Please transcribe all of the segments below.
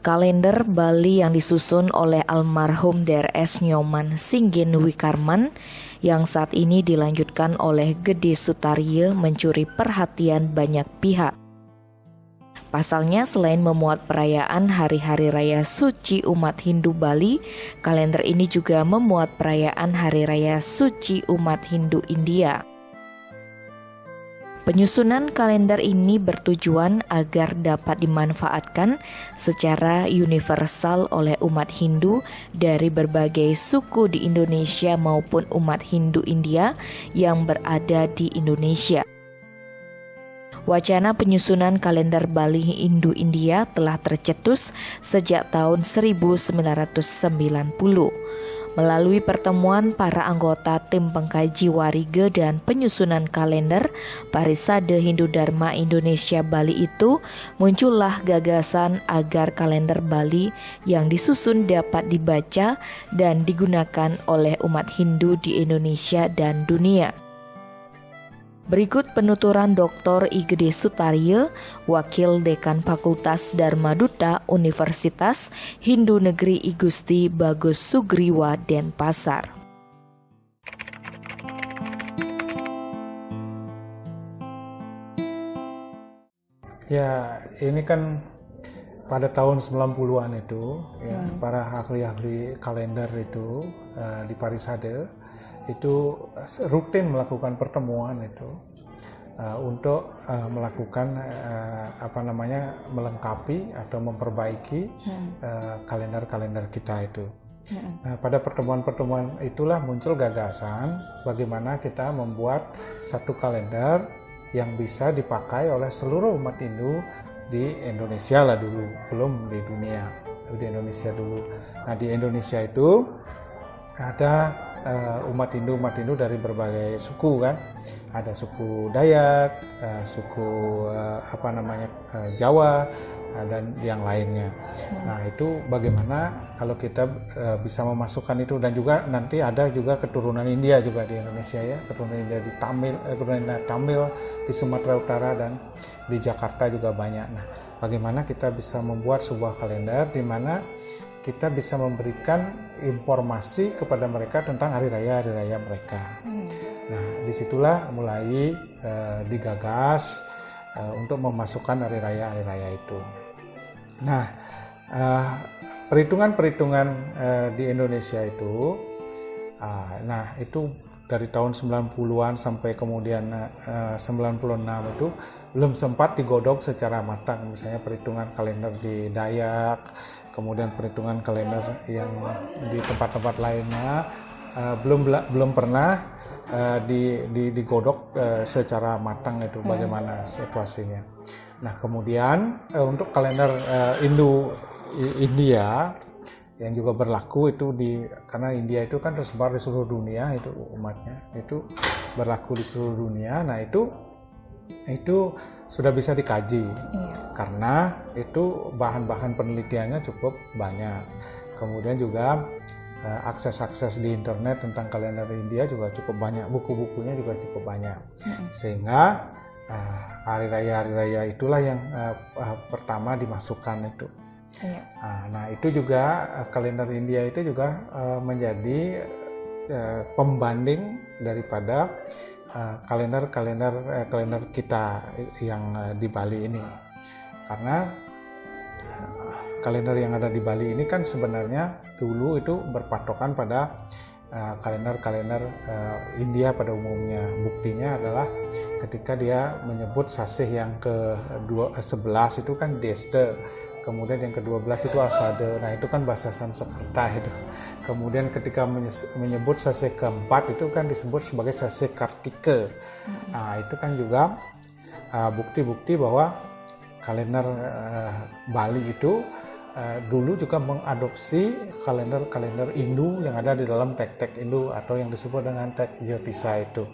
Kalender Bali yang disusun oleh almarhum Drs. Nyoman Singgin Wikarman yang saat ini dilanjutkan oleh Gede Sutarye mencuri perhatian banyak pihak. Pasalnya selain memuat perayaan hari-hari raya suci umat Hindu Bali, kalender ini juga memuat perayaan hari raya suci umat Hindu India. Penyusunan kalender ini bertujuan agar dapat dimanfaatkan secara universal oleh umat Hindu dari berbagai suku di Indonesia maupun umat Hindu India yang berada di Indonesia. Wacana penyusunan kalender Bali Hindu-India telah tercetus sejak tahun 1990. Melalui pertemuan para anggota tim pengkaji warige dan penyusunan kalender Parisade Hindu Dharma Indonesia Bali itu, muncullah gagasan agar kalender Bali yang disusun dapat dibaca dan digunakan oleh umat Hindu di Indonesia dan dunia. Berikut penuturan Dr. I. Gede Sutarye, Wakil Dekan Fakultas Dharma Duta Universitas Hindu Negeri I Gusti Bagus Sugriwa Denpasar. Ya, ini kan pada tahun 90-an itu, ya, para ahli-ahli kalender itu di Parisade itu rutin melakukan pertemuan itu untuk melakukan melengkapi atau memperbaiki kalender-kalender kita itu. Nah, pada pertemuan-pertemuan itulah muncul gagasan bagaimana kita membuat satu kalender yang bisa dipakai oleh seluruh umat Hindu di Indonesia lah dulu, belum di dunia, di Indonesia dulu. Nah, di Indonesia itu ada umat Hindu dari berbagai suku kan, ada suku Dayak, suku Jawa, dan yang lainnya. Nah, itu bagaimana kalau kita bisa memasukkan itu, dan juga nanti ada juga keturunan India juga di Indonesia ya, keturunan India di Tamil di Sumatera Utara dan di Jakarta juga banyak. Nah, bagaimana kita bisa membuat sebuah kalender di mana kita bisa memberikan informasi kepada mereka tentang hari raya mereka. Nah, disitulah mulai digagas untuk memasukkan hari raya itu. Nah, perhitungan di Indonesia itu, itu dari tahun 90-an sampai kemudian 96 itu belum sempat digodok secara matang. Misalnya perhitungan kalender di Dayak, kemudian perhitungan kalender yang di tempat-tempat lainnya belum pernah digodok secara matang itu bagaimana situasinya. Nah, kemudian untuk kalender India yang juga berlaku itu karena India itu kan tersebar di seluruh dunia, itu umatnya itu berlaku di seluruh dunia. Nah, itu sudah bisa dikaji karena itu bahan-bahan penelitiannya cukup banyak. Kemudian juga akses di internet tentang kalender India juga cukup banyak, buku-bukunya juga cukup banyak, sehingga hari raya itulah yang pertama dimasukkan itu. Nah, itu juga kalender India itu juga menjadi pembanding daripada kalender kita yang di Bali ini, karena kalender yang ada di Bali ini kan sebenarnya dulu itu berpatokan pada kalender India pada umumnya. Buktinya adalah ketika dia menyebut sasih yang ke-11 itu kan Deste, kemudian yang ke-12 itu Asade. Nah, itu kan bahasa Sanskerta itu. Kemudian ketika menyebut sasih ke-4 itu kan disebut sebagai sasih Kartike. Nah, itu kan juga bukti-bukti bahwa kalender Bali itu dulu juga mengadopsi kalender Hindu yang ada di dalam tek-tek Hindu atau yang disebut dengan tek Jyotisa itu.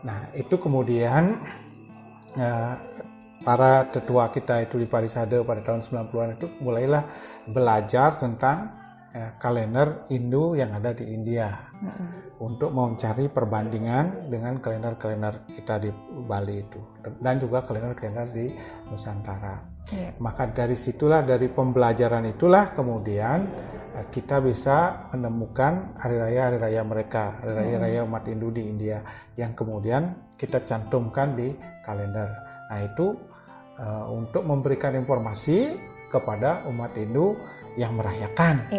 Nah, itu kemudian para tetua kita itu di Parisade pada tahun 90-an itu mulailah belajar tentang kalender Hindu yang ada di India untuk mencari perbandingan dengan kalender-kalender kita di Bali itu dan juga kalender-kalender di Nusantara. Maka dari situlah, dari pembelajaran itulah kemudian kita bisa menemukan hari raya mereka, hari raya umat Hindu di India yang kemudian kita cantumkan di kalender. Nah itu untuk memberikan informasi kepada umat Hindu yang merayakan,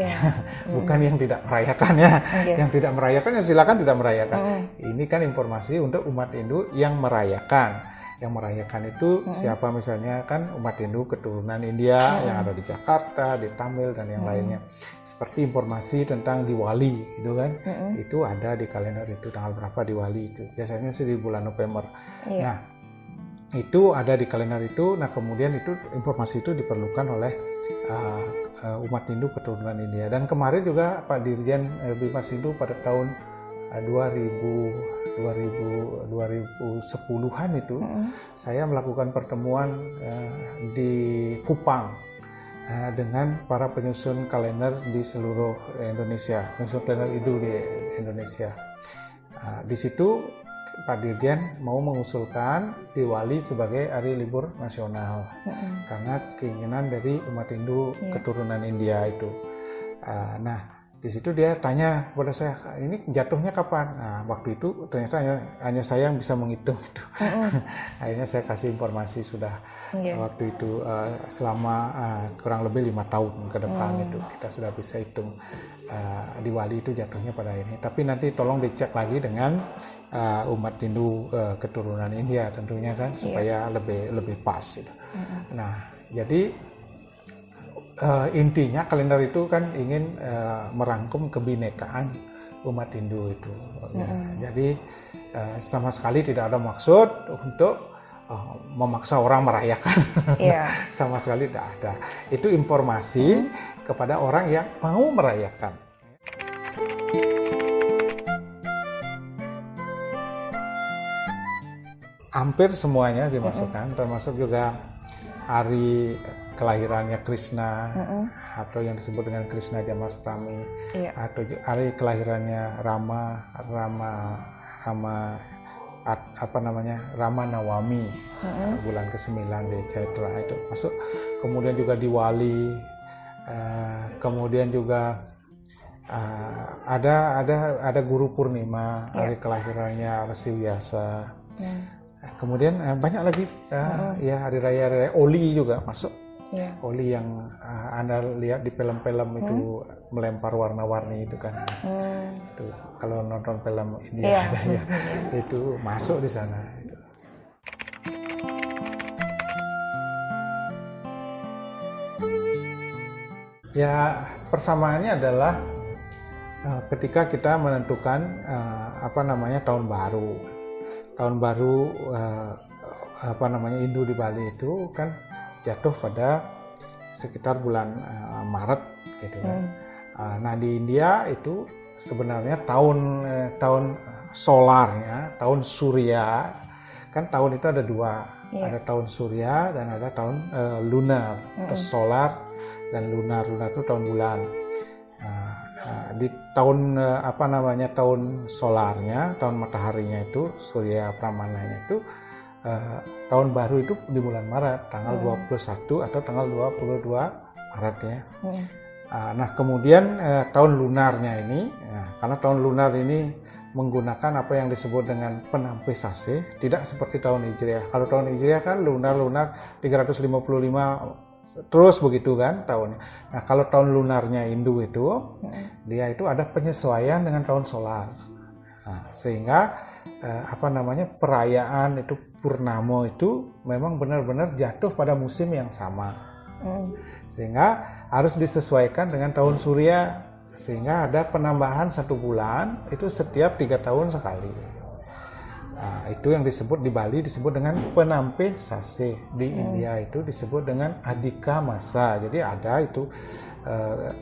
bukan yang tidak merayakan ya. Yang tidak merayakan ya silakan tidak merayakan. Ini kan informasi untuk umat Hindu yang merayakan. Yang merayakan itu siapa, misalnya kan umat Hindu keturunan India yang ada di Jakarta, di Tamil dan yang lainnya. Seperti informasi tentang Diwali gitu kan. Itu ada di kalender itu, tanggal berapa Diwali itu. Biasanya sih di bulan November. Nah, itu ada di kalender itu. Nah, kemudian itu informasi itu diperlukan oleh umat Hindu keturunan India. Dan kemarin juga Pak Dirjen Bimas Hindu pada tahun 2010-an itu saya melakukan pertemuan di Kupang dengan para penyusun kalender di seluruh Indonesia, penyusun kalender Hindu di Indonesia. Di situ Pak Dirjen mau mengusulkan Diwali sebagai hari libur nasional karena keinginan dari umat Hindu keturunan India itu. Nah, di situ dia tanya kepada saya, ini jatuhnya kapan? Nah, waktu itu ternyata hanya saya yang bisa menghitung itu. Akhirnya saya kasih informasi sudah waktu itu selama kurang lebih 5 tahun ke depan itu kita sudah bisa hitung Diwali itu jatuhnya pada ini. Tapi nanti tolong dicek lagi dengan umat Hindu keturunan India tentunya kan supaya lebih pas gitu. Nah, jadi intinya kalender itu kan ingin merangkum kebinekaan umat Hindu itu. Jadi sama sekali tidak ada maksud untuk memaksa orang merayakan. Sama sekali tidak ada. Itu informasi kepada orang yang mau merayakan. Hampir semuanya dimasukkan, termasuk juga hari kelahirannya Krishna atau yang disebut dengan Krishna Jamastami, atau hari kelahirannya Rama Nawami, bulan ke-9 di Chaitra itu masuk. Kemudian juga Diwali, kemudian juga ada Guru Purnima, hari kelahirannya Resi Vyasa. Kemudian banyak lagi hari raya Oli juga masuk. Oli yang Anda lihat di film-film itu melempar warna-warni itu kan. Itu kalau nonton film India ada ya. Itu masuk di sana. Ya, persamaannya adalah ketika kita menentukan tahun baru. Tahun baru Hindu di Bali itu kan jatuh pada sekitar bulan Maret gitu kan. Nah, di India itu sebenarnya tahun solarnya, tahun surya, kan tahun itu ada dua, ada tahun surya dan ada tahun lunar. Terus solar dan lunar itu tahun bulan. Di tahun tahun solarnya, tahun mataharinya itu surya pramananya itu tahun baru itu di bulan Maret, tanggal 21 atau tanggal 22 Maret ya. Nah, kemudian tahun lunarnya ini, karena tahun lunar ini menggunakan apa yang disebut dengan penampi sase, tidak seperti tahun Hijriah. Kalau tahun Hijriah kan lunar 355 terus begitu kan tahunnya. Nah, kalau tahun lunarnya Hindu itu, dia itu ada penyesuaian dengan tahun solar. Nah, sehingga perayaan itu Purnamo itu memang benar-benar jatuh pada musim yang sama. Sehingga harus disesuaikan dengan tahun surya, sehingga ada penambahan 1 bulan itu setiap 3 tahun sekali. Nah, itu yang disebut di Bali disebut dengan penampi sase, di India itu disebut dengan adhika masa. Jadi ada itu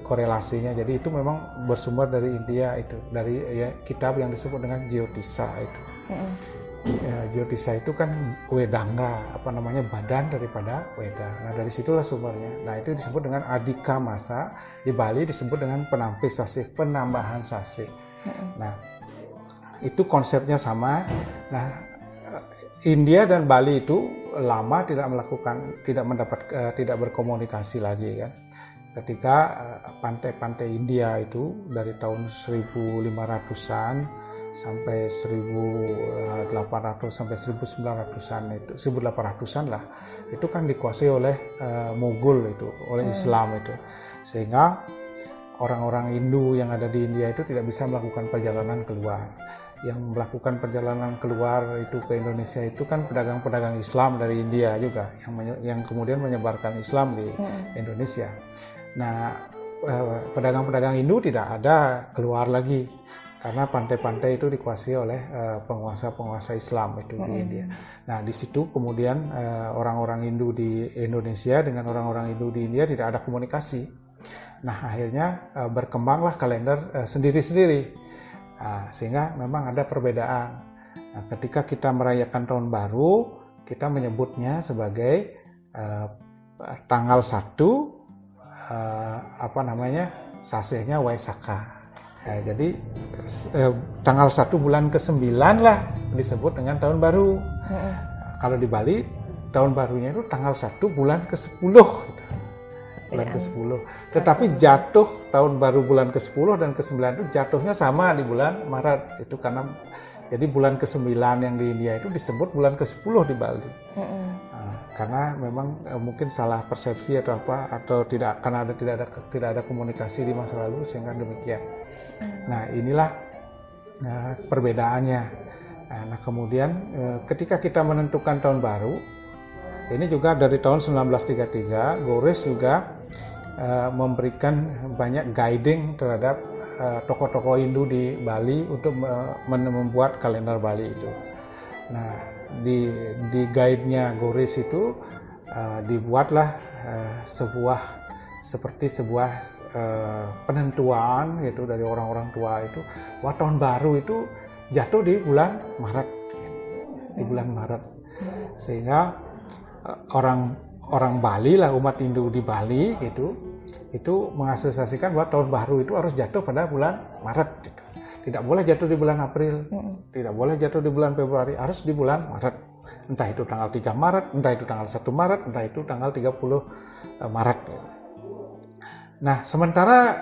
korelasinya. Jadi itu memang bersumber dari India itu, dari kitab yang disebut dengan Jyotisa itu. Jyotisa itu kan Wedanga, badan daripada Weda. Nah dari situlah sumbernya. Nah itu disebut dengan Adhika Masa, di Bali disebut dengan penampis sasih, penambahan sasih. Nah itu konsepnya sama. Nah India dan Bali itu lama tidak berkomunikasi lagi kan. Ketika pantai-pantai India itu dari tahun 1500-an sampai 1800 sampai 1900-an itu 1800-an lah itu kan dikuasai oleh Mughal itu, oleh Islam itu, sehingga orang-orang Hindu yang ada di India itu tidak bisa melakukan perjalanan keluar. Yang melakukan perjalanan keluar itu ke Indonesia itu kan pedagang-pedagang Islam dari India juga yang kemudian menyebarkan Islam di Indonesia. Nah pedagang-pedagang Hindu tidak ada keluar lagi karena pantai-pantai itu dikuasai oleh penguasa-penguasa Islam itu di India. Nah di situ kemudian orang-orang Hindu di Indonesia dengan orang-orang Hindu di India tidak ada komunikasi. Nah akhirnya berkembanglah kalender sendiri-sendiri, sehingga memang ada perbedaan. Nah, ketika kita merayakan tahun baru, kita menyebutnya sebagai tanggal 1 sasehnya Waisakha. Ya, jadi tanggal 1 bulan ke-9 lah disebut dengan tahun baru. Kalau di Bali tahun barunya itu tanggal 1 bulan ke-10 gitu. Bulan ke-10. Tetapi jatuh tahun baru bulan ke-10 dan ke-9 itu jatuhnya sama di bulan Maret. Itu karena jadi bulan ke-9 yang di India itu disebut bulan ke-10 di Bali. Karena memang mungkin salah persepsi atau apa, atau tidak, karena tidak ada komunikasi di masa lalu sehingga demikian. Nah inilah perbedaannya. Nah kemudian ketika kita menentukan tahun baru, ini juga dari tahun 1933 Gores juga memberikan banyak guiding terhadap tokoh-tokoh Hindu di Bali untuk membuat kalender Bali itu. Nah di guide-nya Gores itu dibuatlah sebuah penentuan gitu dari orang-orang tua itu bahwa tahun baru itu jatuh di bulan Maret, sehingga orang Bali lah, umat Hindu di Bali gitu itu mengasosiasikan bahwa tahun baru itu harus jatuh pada bulan Maret gitu. Tidak boleh jatuh di bulan April, tidak boleh jatuh di bulan Februari, harus di bulan Maret. Entah itu tanggal 3 Maret, entah itu tanggal 1 Maret, entah itu tanggal 30 Maret. Nah, sementara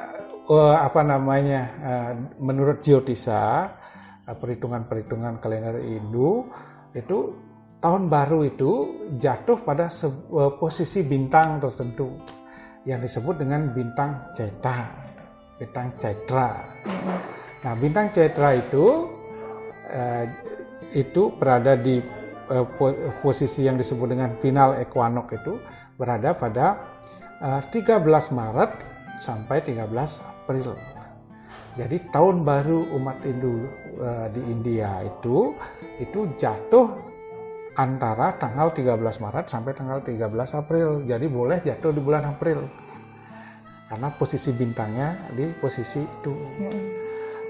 menurut Jyotisa, perhitungan kalender Hindu, itu tahun baru itu jatuh pada posisi bintang tertentu yang disebut dengan bintang Chaitra. Nah, bintang Chaitra itu berada di posisi yang disebut dengan final equinox, itu berada pada 13 Maret sampai 13 April. Jadi tahun baru umat Hindu di India itu jatuh antara tanggal 13 Maret sampai tanggal 13 April. Jadi boleh jatuh di bulan April karena posisi bintangnya di posisi itu.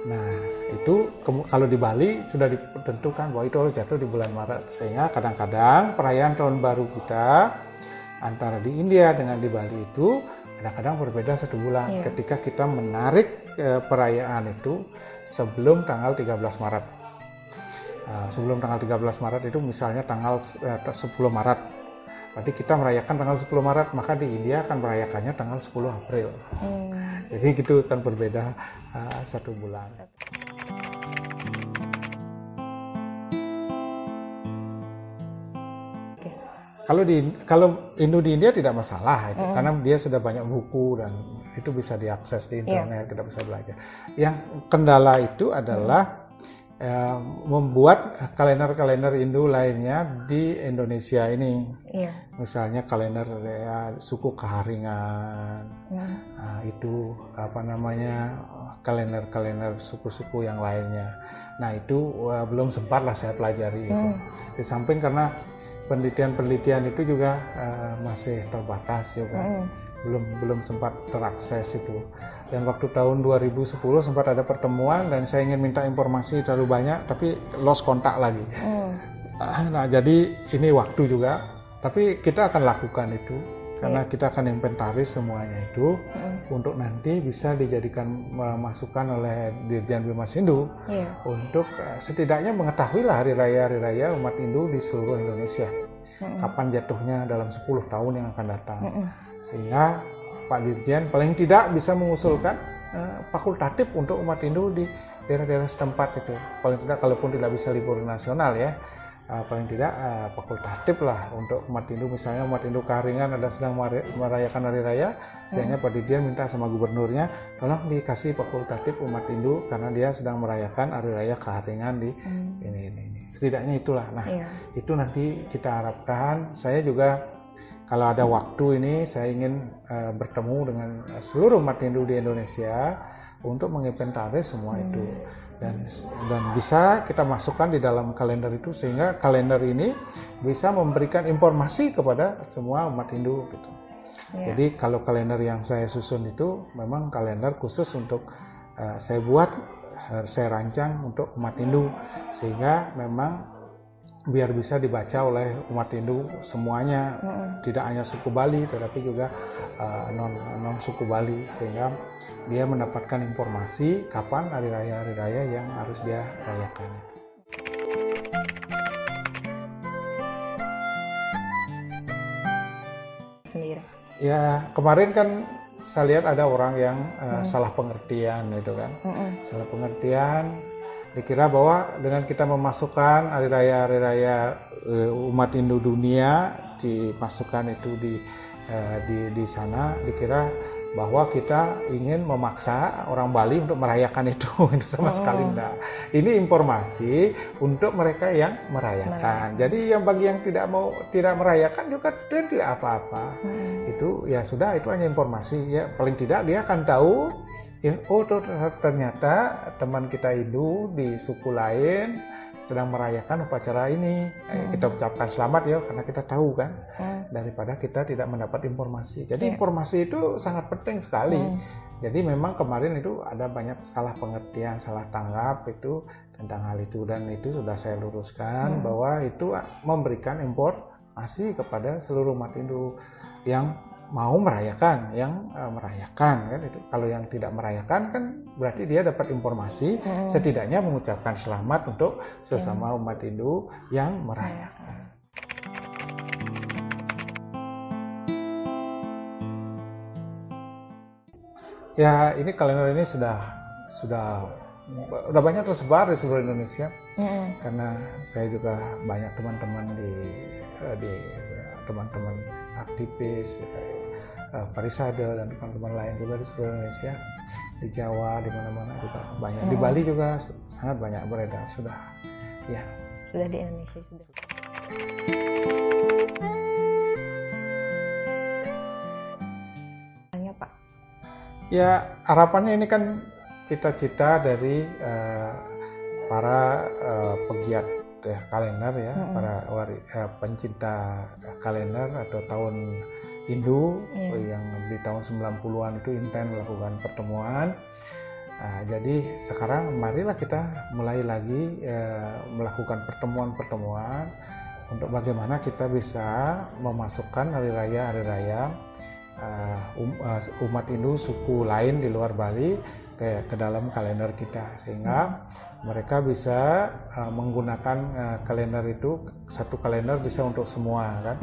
Nah itu kalau di Bali sudah ditentukan bahwa itu harus jatuh di bulan Maret, sehingga kadang-kadang perayaan tahun baru kita antara di India dengan di Bali itu kadang-kadang berbeda 1 bulan. Ketika kita menarik perayaan itu sebelum tanggal 13 Maret. Sebelum tanggal 13 Maret itu misalnya tanggal 10 Maret. Berarti kita merayakan tanggal 10 Maret, maka di India akan merayakannya tanggal 10 April. Jadi gitu kan berbeda 1 bulan. Kalau Hindu di India tidak masalah itu, karena dia sudah banyak buku dan itu bisa diakses di internet, kita bisa belajar. Yang kendala itu adalah membuat kalender Hindu lainnya di Indonesia ini. Misalnya kalender suku Kaharingan, itu kalender suku-suku yang lainnya. Nah itu belum sempat lah saya pelajari itu. Di samping karena penelitian itu juga masih terbatas juga, belum sempat terakses itu. Dan waktu tahun 2010 sempat ada pertemuan dan saya ingin minta informasi terlalu banyak, tapi lost kontak lagi. Nah jadi ini waktu juga, tapi kita akan lakukan itu. Karena kita akan inventaris semuanya itu untuk nanti bisa dijadikan masukan oleh Dirjen Bimas Hindu untuk setidaknya mengetahui lah hari raya umat Hindu di seluruh Indonesia. Kapan jatuhnya dalam 10 tahun yang akan datang. Sehingga Pak Dirjen paling tidak bisa mengusulkan fakultatif untuk umat Hindu di daerah-daerah setempat itu. Paling tidak kalaupun tidak bisa libur nasional ya. Paling tidak fakultatif lah untuk umat Hindu, misalnya umat Hindu Kaharingan ada sedang merayakan hari raya, setidaknya Pak Dirjen minta sama gubernurnya tolong dikasih fakultatif umat Hindu karena dia sedang merayakan hari raya Kaharingan di ini. Setidaknya itulah. Nah, itu nanti kita harapkan. Saya juga kalau ada waktu ini saya ingin bertemu dengan seluruh umat Hindu di Indonesia untuk menginventaris semua itu. Dan bisa kita masukkan di dalam kalender itu sehingga kalender ini bisa memberikan informasi kepada semua umat Hindu gitu. Jadi kalau kalender yang saya susun itu memang kalender khusus untuk saya buat, saya rancang untuk umat Hindu sehingga memang biar bisa dibaca oleh umat Hindu semuanya, tidak hanya suku Bali tetapi juga non suku Bali, sehingga dia mendapatkan informasi kapan hari raya yang harus dia rayakan. Sendiri. Ya kemarin kan saya lihat ada orang yang salah pengertian gitu kan, salah pengertian. Dikira bahwa dengan kita memasukkan hari raya umat Hindu dunia dimasukkan itu di sana, dikira bahwa kita ingin memaksa orang Bali untuk merayakan itu sama sekali enggak. Ini informasi untuk mereka yang merayakan. Jadi yang bagi yang tidak merayakan juga tidak apa-apa. Itu ya sudah, itu hanya informasi ya, paling tidak dia akan tahu. Ya, oh ternyata teman kita Hindu di suku lain sedang merayakan upacara ini. Kita ucapkan selamat ya, karena kita tahu kan, daripada kita tidak mendapat informasi. Jadi informasi itu sangat penting sekali. Jadi memang kemarin itu ada banyak salah pengertian, salah tanggap itu tentang hal itu, dan itu sudah saya luruskan bahwa itu memberikan informasi kepada seluruh umat Hindu yang mau merayakan, merayakan kan itu. Kalau yang tidak merayakan kan berarti dia dapat informasi, setidaknya mengucapkan selamat untuk sesama umat Hindu yang merayakan. Ya ini kalender ini sudah banyak tersebar di seluruh Indonesia, karena saya juga banyak teman-teman di teman-teman aktivis Parisade dan teman-teman lain juga di seluruh Indonesia, di Jawa, di mana-mana juga banyak. Di Bali juga sangat banyak beredar sudah. Ya. Sudah di Indonesia sudah. Pak. Ya harapannya ini kan cita-cita dari para pegiat kalender ya, para pencinta kalender atau tahun Hindu yang di tahun 90-an itu intens melakukan pertemuan. Jadi sekarang marilah kita mulai lagi melakukan pertemuan-pertemuan untuk bagaimana kita bisa memasukkan hari raya umat Hindu suku lain di luar Bali ke dalam kalender kita, sehingga mereka bisa menggunakan kalender itu, satu kalender bisa untuk semua kan.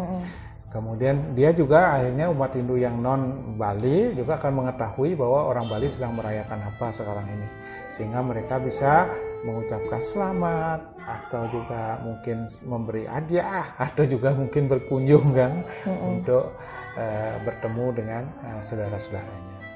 Kemudian dia juga akhirnya umat Hindu yang non Bali juga akan mengetahui bahwa orang Bali sedang merayakan apa sekarang ini, sehingga mereka bisa mengucapkan selamat atau juga mungkin memberi hadiah atau juga mungkin berkunjung kan untuk bertemu dengan saudara-saudaranya.